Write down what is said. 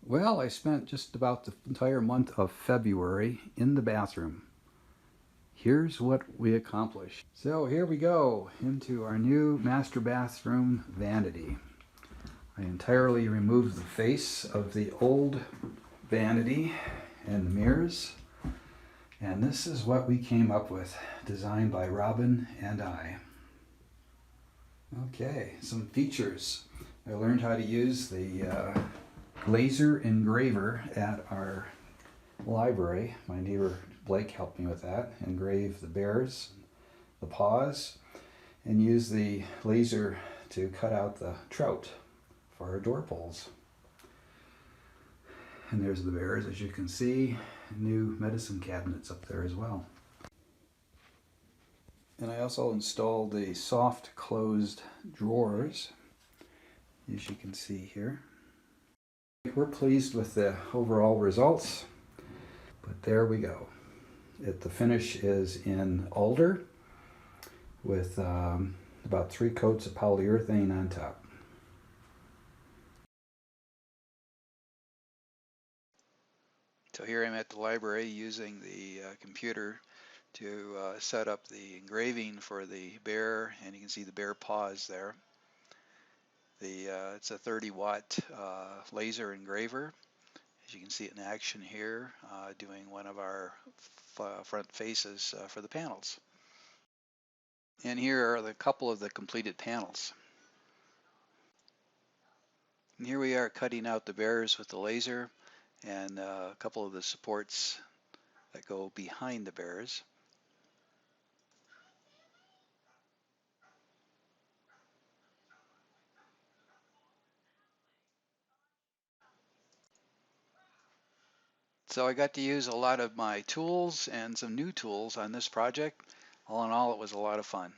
Well, I spent just about the entire month of February in the bathroom. Here's what we accomplished. So here we go into our new master bathroom vanity. I entirely removed the face of the old vanity and the mirrors. And this is what we came up with, designed by Robin and I. Okay, some features. I learned how to use the laser engraver at our library. My neighbor Blake helped me with that. Engrave the bears, the paws, and use the laser to cut out the trout for our door pulls. And there's the bears, as you can see. New medicine cabinets up there as well. And I also installed the soft closed drawers, as you can see here. We're pleased with the overall results, but there we go. The finish is in alder with about 3 coats of polyurethane on top. So here I'm at the library using the computer to set up the engraving for the bear, and you can see the bear paws there. It's a 30-watt laser engraver. As you can see it in action here, doing one of our front faces for the panels. And here are a couple of the completed panels. And here we are cutting out the bears with the laser and a couple of the supports that go behind the bears. So I got to use a lot of my tools and some new tools on this project. All in all, it was a lot of fun.